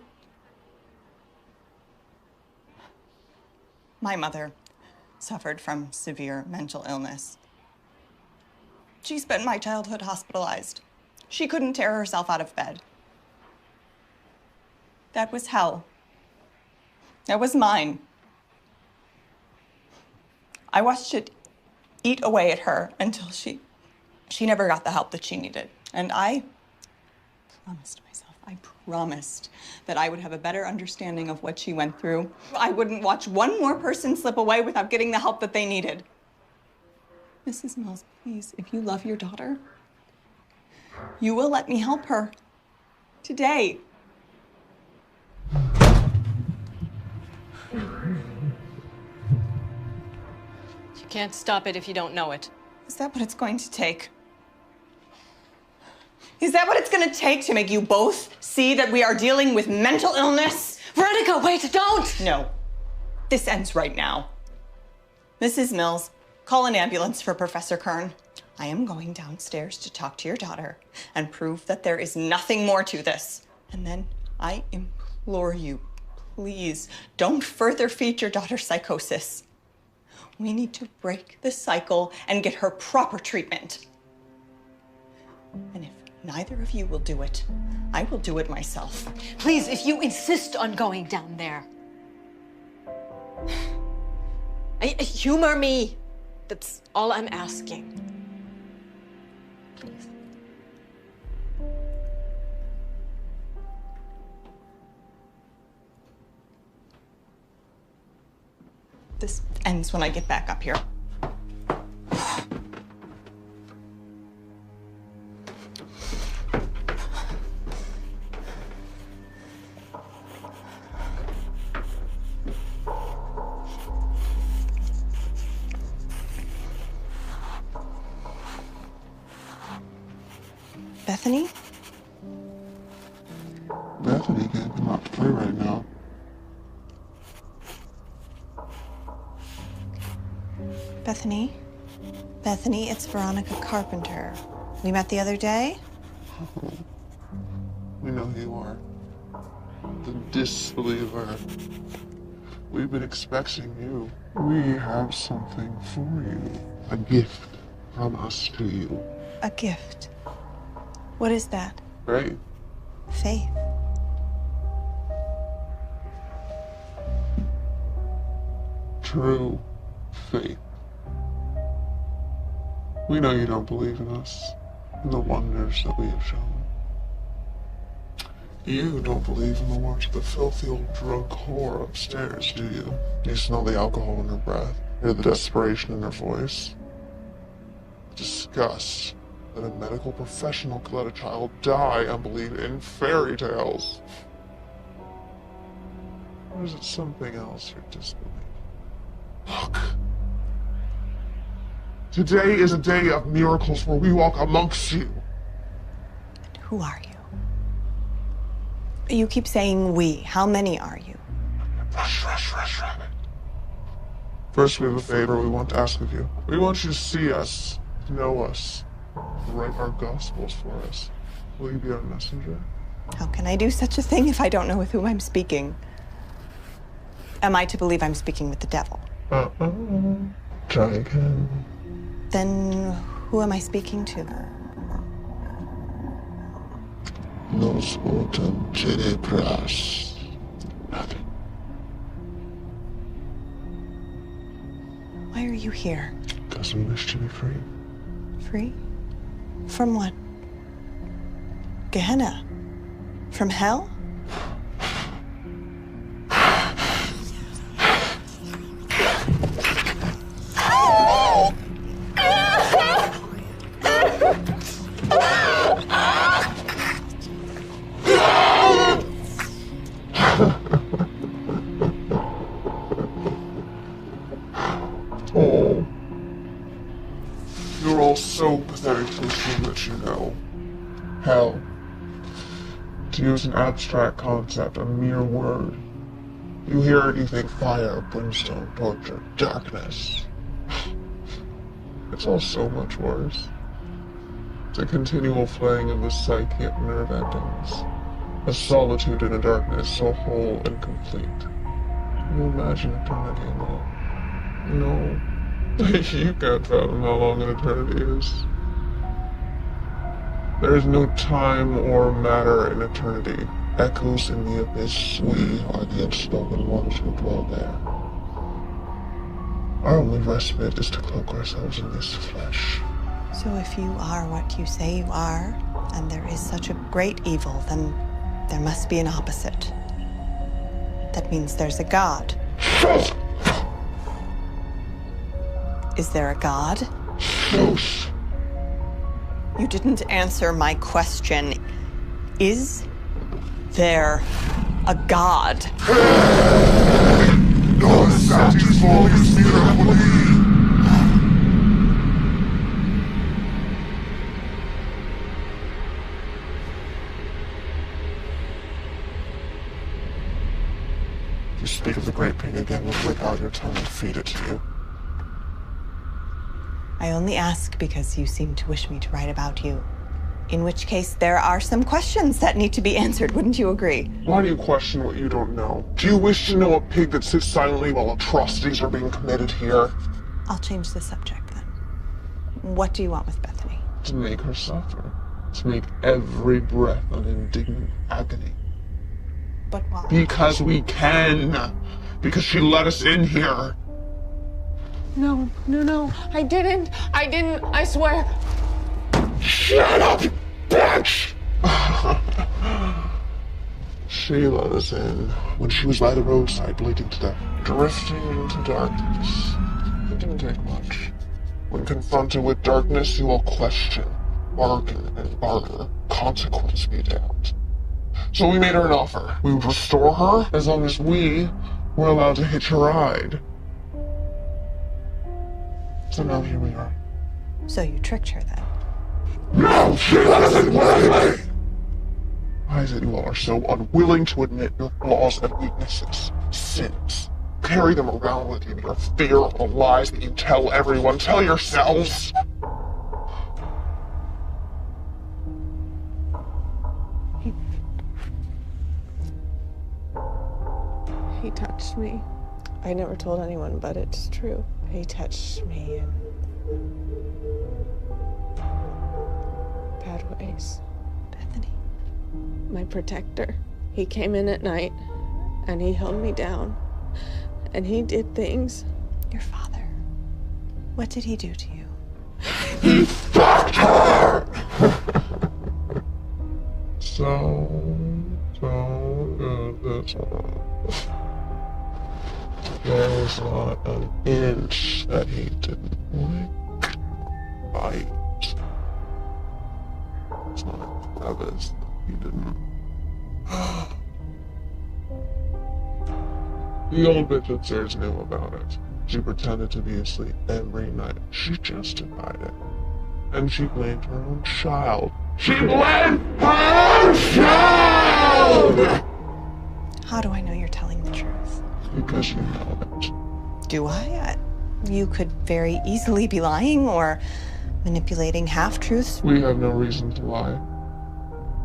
My mother suffered from severe mental illness. She spent my childhood hospitalized. She couldn't tear herself out of bed. That was hell. That was mine. I watched it eat away at her until she never got the help that she needed. And I promised that I would have a better understanding of what she went through. I wouldn't watch one more person slip away without getting the help that they needed. Mrs. Mills, please, if you love your daughter, you will let me help her. Today. You can't stop it if you don't know it. Is that what it's going to take? Is that what it's going to take to make you both see that we are dealing with mental illness? Veronica, wait, don't! No. This ends right now. Mrs. Mills, call an ambulance for Professor Kern. I am going downstairs to talk to your daughter and prove that there is nothing more to this. And then I implore you, please, don't further feed your daughter's psychosis. We need to break the cycle and get her proper treatment. And if neither of you will do it, I will do it myself. Please, if you insist on going down there. Humor me. That's all I'm asking. Please. This ends when I get back up here. Bethany? Bethany can't come out to play right now. Bethany? Bethany, it's Veronica Carpenter. We met the other day? Oh, we know who you are. The disbeliever. We've been expecting you. We have something for you. A gift from us to you. A gift? What is that? Right? Faith. True faith. We know you don't believe in us and the wonders that we have shown. You don't believe in the watch of the filthy old drug whore upstairs, do you? You smell the alcohol in her breath, hear the desperation in her voice. Disgust that a medical professional could let a child die and believe in fairy tales. Or is it something else you're disbelieving? Look. Today is a day of miracles where we walk amongst you. And who are you? You keep saying we. How many are you? Rush, rush, rush, rabbit. First, we have a favor we want to ask of you. We want you to see us, know us, write our gospels for us. Will you be our messenger? How can I do such a thing if I don't know with whom I'm speaking? Am I to believe I'm speaking with the devil? Try again. Then who am I speaking to? Nos autem tenebras. Nothing. Why are you here? Because we wish to be free. Free? From what? Gehenna? From hell? Oh. You're all so pathetic to assume that you know. Hell. To use an abstract concept, a mere word. You hear it, you think fire, brimstone, torture, darkness. It's all so much worse. It's a continual flaying of the psyche at nerve endings. A solitude in a darkness so whole and complete. Can you imagine eternity alone? No. You can't fathom how long an eternity is. There is no time or matter in eternity. Echoes in the abyss, we are the unspoken ones who dwell there. Our only respite is to cloak ourselves in this flesh. So if you are what you say you are, and there is such a great evil, then there must be an opposite. That means there's a God. Is there a God? Yes. You didn't answer my question. Is there a God? Non satis vobis miraculi. If you speak of the great pain again, we'll whip out your tongue and feed it to you. I only ask because you seem to wish me to write about you. In which case, there are some questions that need to be answered, wouldn't you agree? Why do you question what you don't know? Do you wish to know a pig that sits silently while atrocities are being committed here? I'll change the subject then. What do you want with Bethany? To make her suffer. To make every breath an indignant agony. But why? Because we can. Because she let us in here. No, I didn't, I swear. Shut up, bitch! She let us in when she was by the roadside bleeding to death, drifting into darkness. It didn't take much. When confronted with darkness, you will question, bargain, and barter. Consequence be damned. So we made her an offer. We would restore her as long as we were allowed to hitch her ride. So now here we are. So you tricked her then? No, she let us in willingly! Why is it you all are so unwilling to admit your flaws and weaknesses, sins? Carry them around with you, your fear of the lies that you tell everyone. Tell yourselves! He touched me. I never told anyone, but it's true. He touched me in bad ways. Bethany. My protector. He came in at night and he held me down. And he did things. Your father. What did he do to you? He fucked her! so good this one. There was not an inch that he didn't lick, bite. It's not a crevice that he didn't. The old bitch upstairs knew about it. She pretended to be asleep every night. She justified it. And she blamed her own child. She blamed her own child! How do I know you're telling the truth? Because you know it. Do I? You could very easily be lying or manipulating half-truths. We have no reason to lie.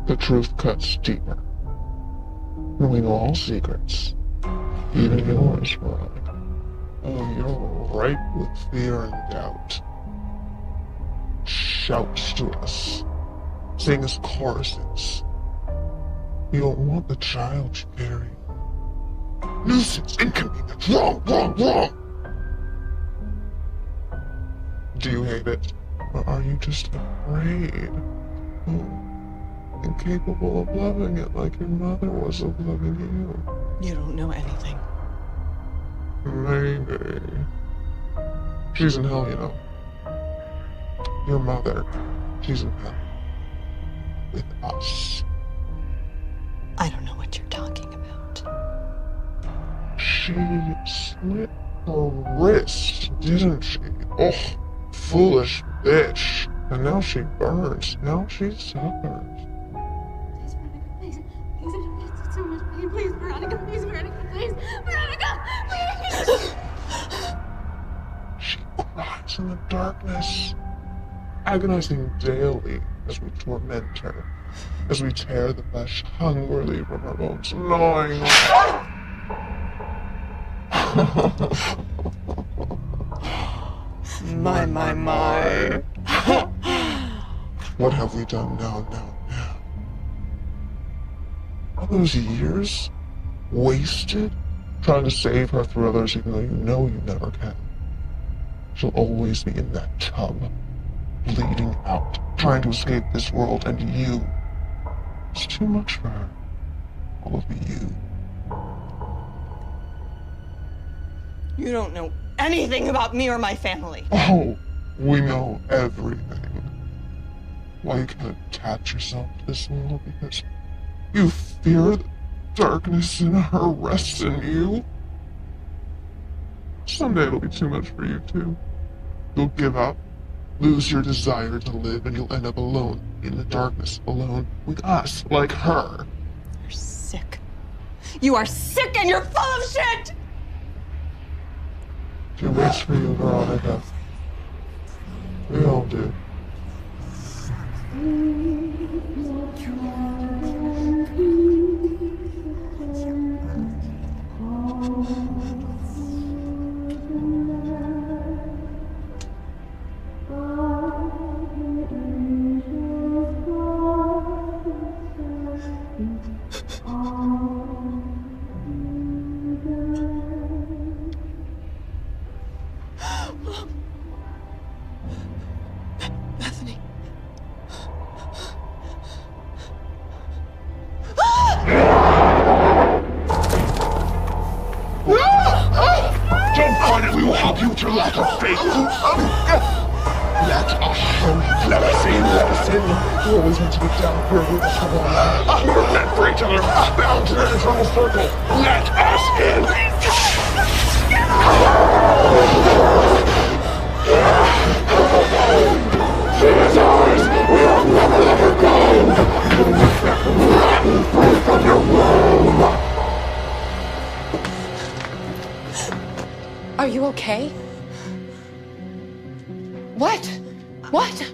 The truth cuts deeper. And we know all secrets. Even yours, Veronica. Oh, you're ripe with fear and doubt. Shouts to us. Sings choruses. You don't want the child you carry. Nuisance, inconvenience, wrong, wrong, wrong! Do you hate it? Or are you just afraid? Oh, incapable of loving it like your mother was of loving you? You don't know anything. Maybe. She's in hell, you know. Your mother, she's in hell. With us. I don't know what you're talking about. She slit her wrist, didn't she? Oh, foolish bitch. And now she burns. Now she suffers. Please, Veronica, please. Please, it's so much pain. Please, Veronica, please, Veronica, please. Veronica, please! She cries in the darkness, agonizing daily as we torment her, as we tear the flesh hungrily from her bones, gnawing. My. What have we done now? All those years wasted trying to save her through others, even though you know you never can. She'll always be in that tub, bleeding out, trying to escape this world, and you. It's too much for her. All of you. You don't know anything about me or my family. Oh, we know everything. Why you can't attach yourself to this world? Because you fear the darkness in her rests in you? Someday it'll be too much for you too. You'll give up, lose your desire to live, and you'll end up alone in the darkness, alone with us, like her. You're sick. You are sick and you're full of shit! She waits for you, Veronica. We all do. Are you okay? What? What?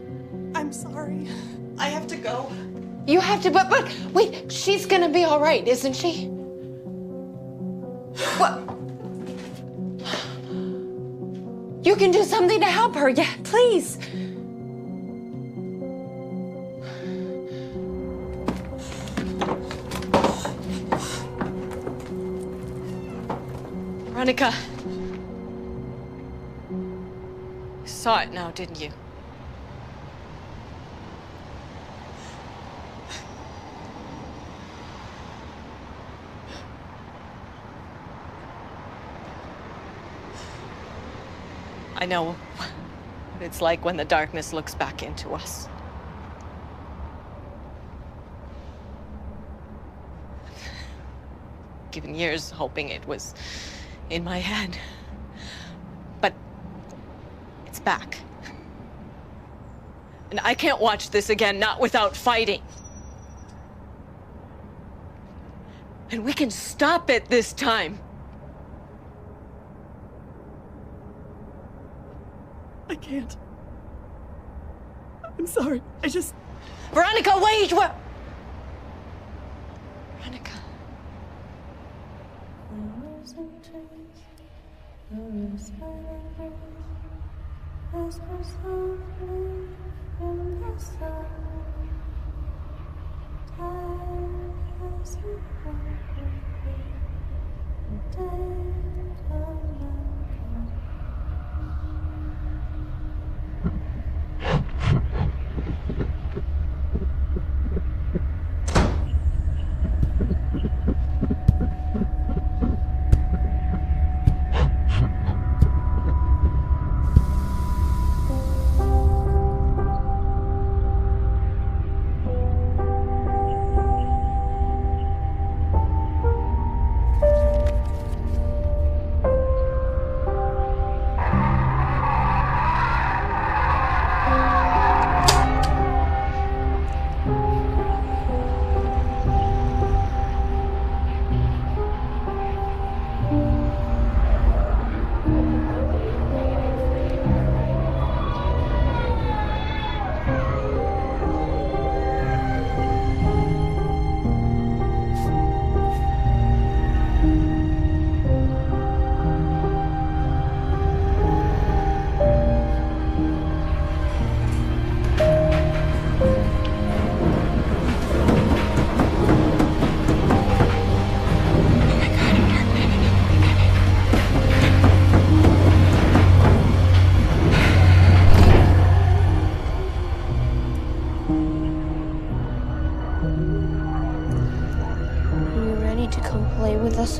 I'm sorry. I have to go. You have to, but wait, she's gonna be all right, isn't she? What? You can do something to help her, yeah, please. Veronica. You saw it now, didn't you? I know what it's like when the darkness looks back into us. Given years hoping it was in my head. But it's back. And I can't watch this again, not without fighting. And we can stop it this time. I can't. I'm sorry. I just... Veronica, wait! What? Veronica.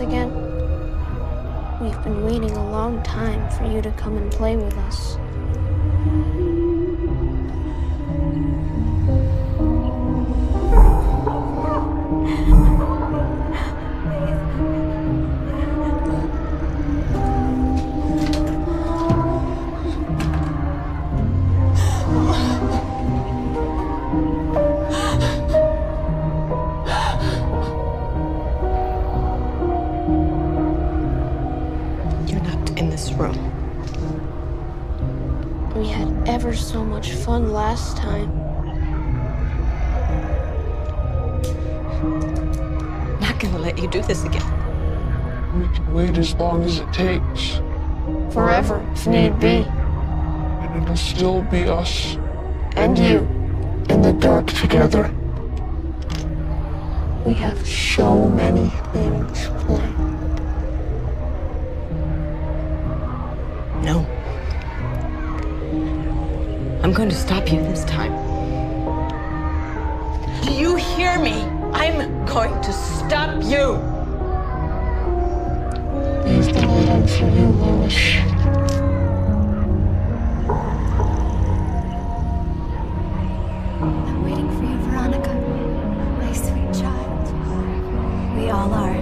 Again? We've been waiting a long time for you to come and play with us. We had ever so much fun last time. I'm not gonna let you do this again. We can wait as long as it takes. Forever, if need be. And it'll still be us. And you. In the dark together. We have So many things planned. No. I'm going to stop you this time. Do you hear me? I'm going to stop you. We've been waiting for you, Lois. I'm waiting for you, Veronica. My sweet child. We all are.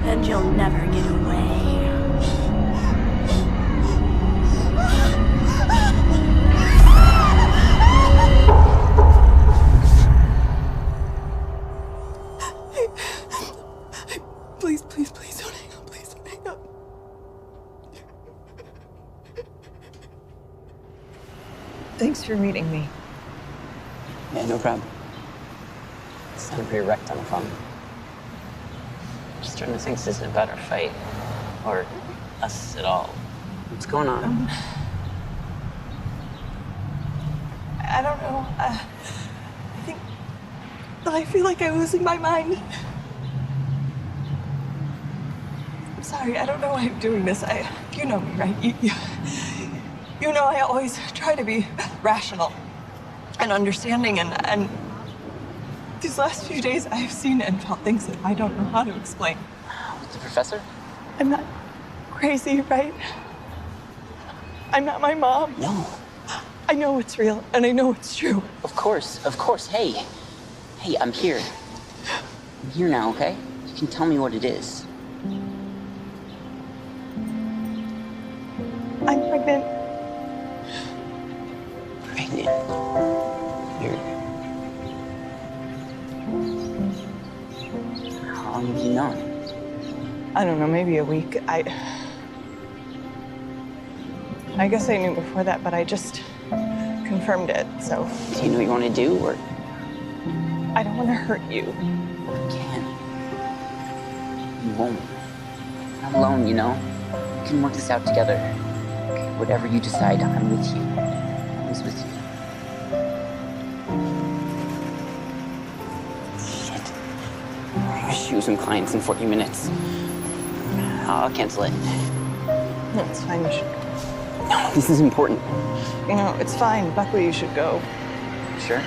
And you'll never get away. Please, please, please don't hang up. Please don't hang up. Thanks for meeting me. Yeah, no problem. You sound pretty wrecked on the phone. I'm just starting to think this isn't about our fight. Or us at all. What's going on? I don't know. I feel like I'm losing my mind. I'm sorry. I don't know why I'm doing this. You know me, right? You know I always try to be rational and understanding, and these last few days I have seen and felt things that I don't know how to explain. With the professor? I'm not crazy, right? I'm not my mom. No. I know it's real, and I know it's true. Of course, of course. Hey, I'm here. I'm here now, okay? You can tell me what it is. I'm pregnant. Pregnant? You're... How long have you known? I don't know, maybe a week. I guess I knew before that, but I just confirmed it, so. Do you know what you want to do, or? I don't want to hurt you. You can. You won't. You're not alone, you know? We can work this out together. Whatever you decide, I'm with you. I'm always with you. Shit. I have shoes and clients in 40 minutes. I'll cancel it. No, it's fine, you should go. No, this is important. You know, it's fine. Buckley, you should go. Sure?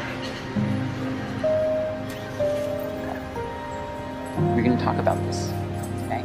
We're gonna talk about this, okay?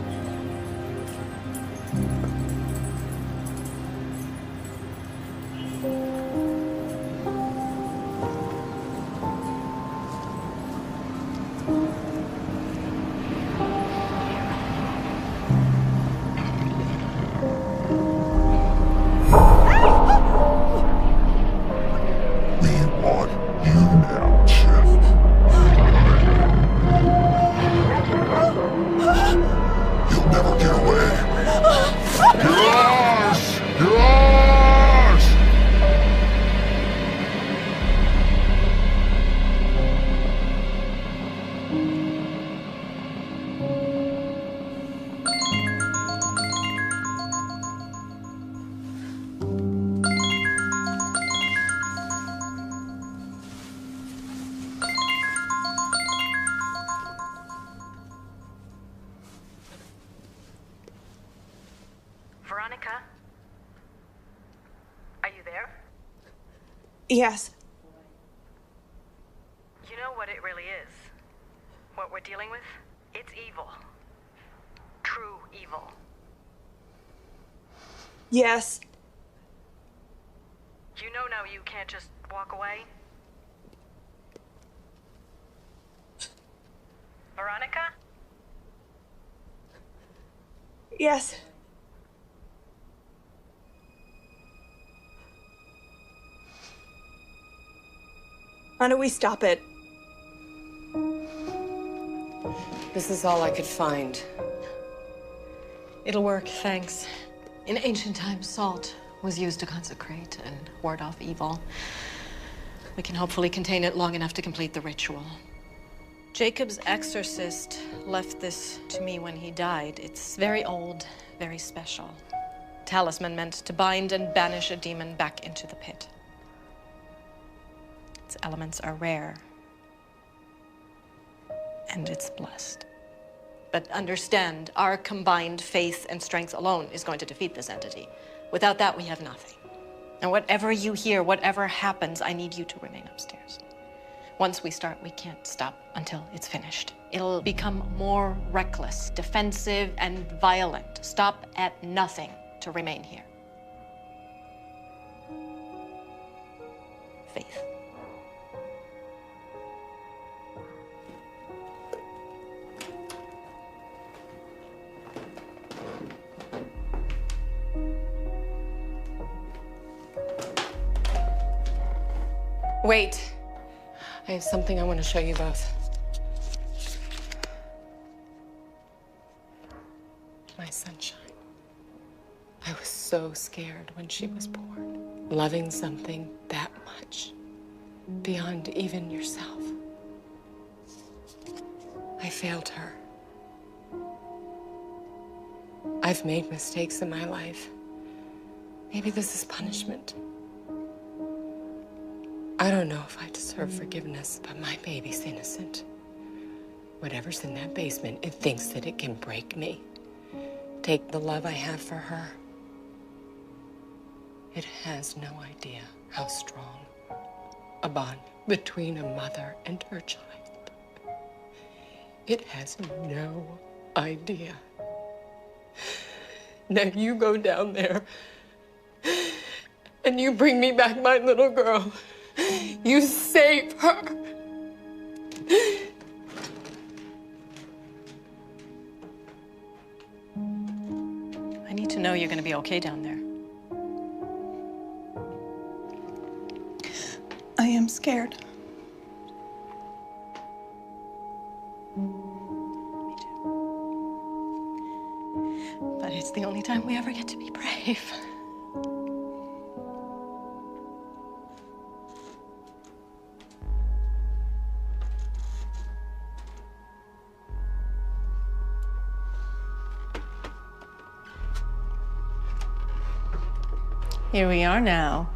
Veronica? Are you there? Yes. You know what it really is? What we're dealing with? It's evil. True evil. Yes. You know now you can't just walk away? Veronica? Yes. How do we stop it? This is all I could find. It'll work, thanks. In ancient times, salt was used to consecrate and ward off evil. We can hopefully contain it long enough to complete the ritual. Jacob's exorcist left this to me when he died. It's very old, very special. Talisman meant to bind and banish a demon back into the pit. Its elements are rare, and it's blessed. But understand, our combined faith and strength alone is going to defeat this entity. Without that, we have nothing. And whatever you hear, whatever happens, I need you to remain upstairs. Once we start, we can't stop until it's finished. It'll become more reckless, defensive, and violent. Stop at nothing to remain here. Faith. Wait. I have something I want to show you both. My sunshine. I was so scared when she was born. Loving something that much, beyond even yourself. I failed her. I've made mistakes in my life. Maybe this is punishment. I don't know if I deserve forgiveness, but my baby's innocent. Whatever's in that basement, it thinks that it can break me. Take the love I have for her. It has no idea how strong a bond between a mother and her child. It has no idea. Now you go down there and you bring me back my little girl. You save her. I need to know you're going to be okay down there. I am scared. Me too. But it's the only time we ever get to be brave. Here we are now.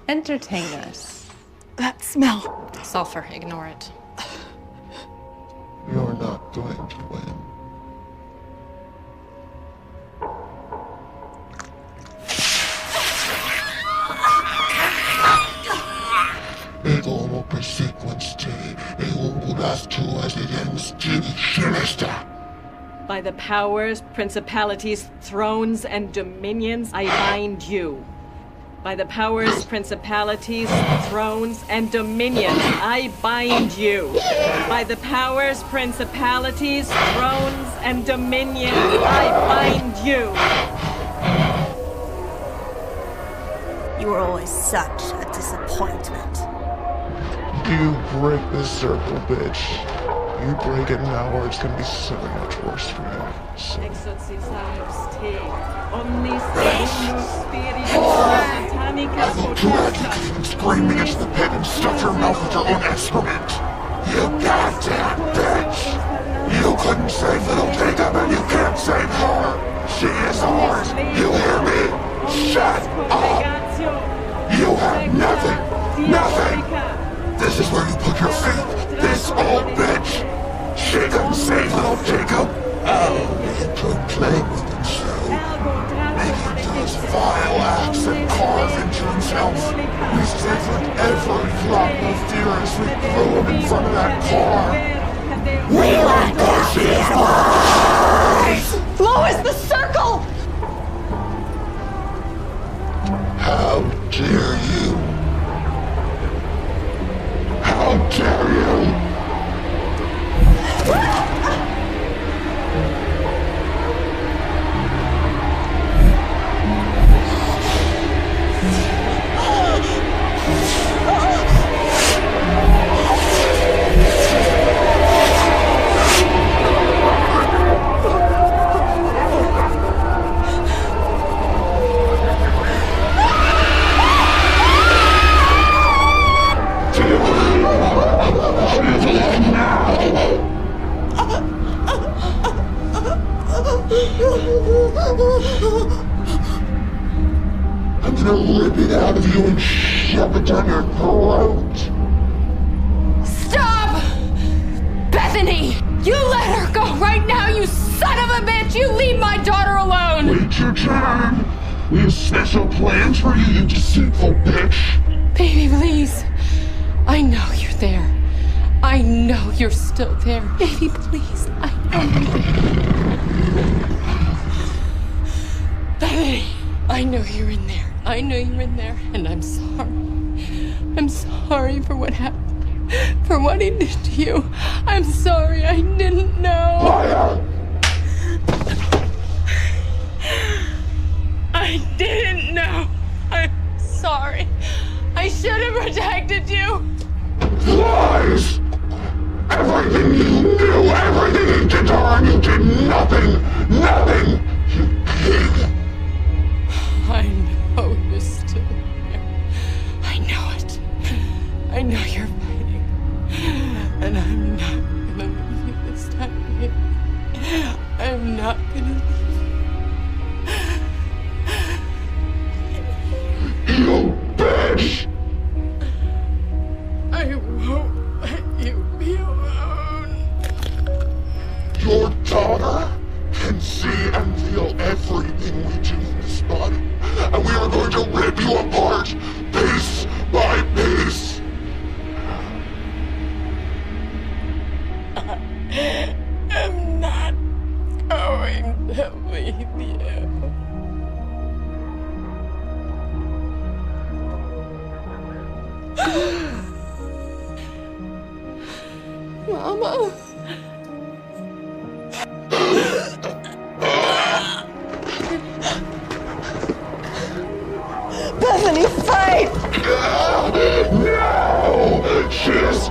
Entertain us. That smell. Sulfur, ignore it. You're not going to win. Ego per sequence te, las tuas idens sinistra. By the powers, principalities, thrones, and dominions, I bind you. By the powers, principalities, thrones, and dominions, I bind you. By the powers, principalities, thrones, and dominions, I bind you. You were always such a disappointment. You break this circle, bitch. You break it now or it's gonna be so much worse for you. So. Exorcizaos te, omnis deus spiritus satanicus potestas. Screaming into the pit and stuff your mouth with your own excrement. You goddamn bitch! You couldn't save little Jacob and you can't save her! She is ours! You hear me? Shut up! You have nothing! Nothing! This is where you put your faith! This old bitch! She couldn't save little Jacob! Oh, he could play with himself. Making those vile acts and carve into himself. We stifled every drop of fear as we threw him in front of that car. We let go see his eyes! Lois, the circle! How dare you? How dare you? I'm gonna rip it out of you and shove it down your throat. Stop! Bethany! You let her go right now, you son of a bitch! You leave my daughter alone! Wait your turn. We have special plans for you, you deceitful bitch. Baby, please. I know you're there. I know you're still there. Baby, please. I know you're there. Bethany, I know you're in there. I know you're in there, and I'm sorry. I'm sorry for what happened, for what he did to you. I'm sorry, I didn't know. Liar! I didn't know. I'm sorry. I should have protected you. Lies! Everything you knew, everything you did to her, and you did nothing! Nothing! You pig! I know you're still there. I know it. I know you're fighting. And I'm not gonna leave you this time, baby. I'm not gonna leave you. You bitch! I won't let you be alone. Your daughter can see and feel everything we do in this body. And we are going to rip you apart, piece by piece. I'm not going to leave you. Mama. Bethany, fight! No! She is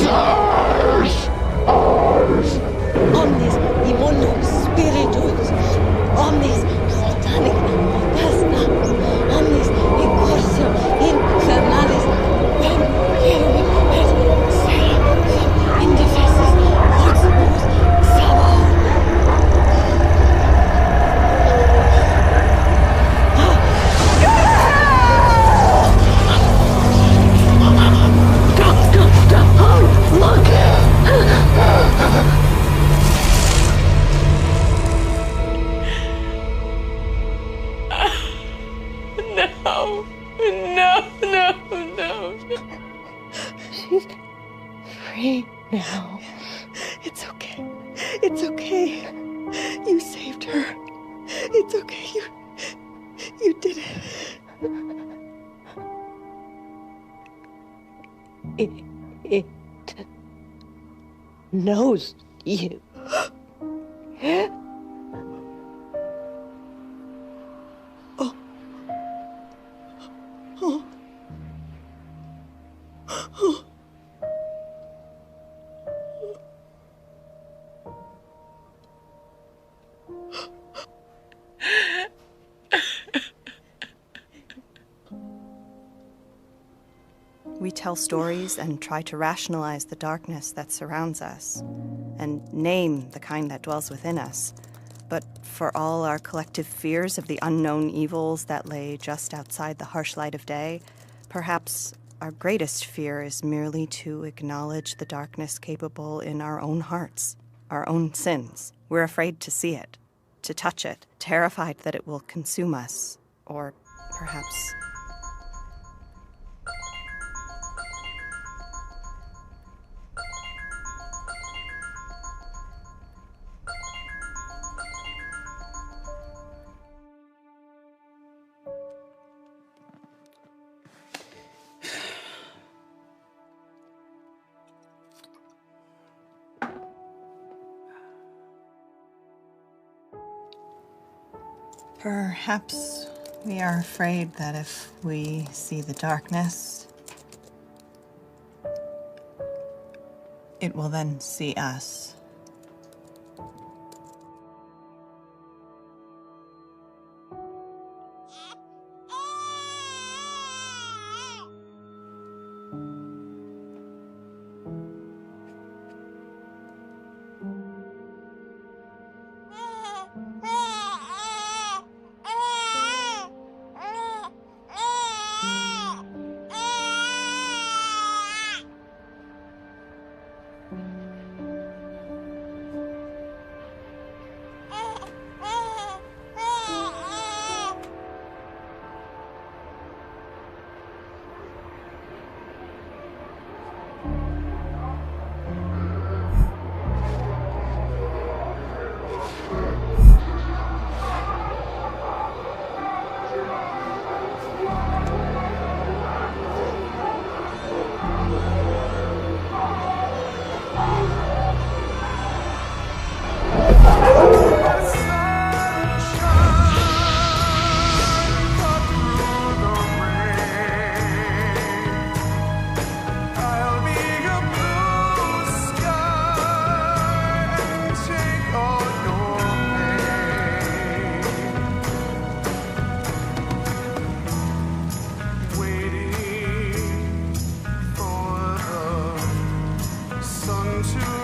ours! Ours! Omnis immuno spiritus, omnis satanic potesta, omnis incursio infernalis, et indefensis free now. It's okay. It's okay. You saved her. It's okay. You did it. It knows you. Oh. Oh. Oh. We tell stories and try to rationalize the darkness that surrounds us, and name the kind that dwells within us. But for all our collective fears of the unknown evils that lay just outside the harsh light of day, perhaps our greatest fear is merely to acknowledge the darkness capable in our own hearts, our own sins. We're afraid to see it, to touch it, terrified that it will consume us, or perhaps... Perhaps we are afraid that if we see the darkness, it will then see us. Sun to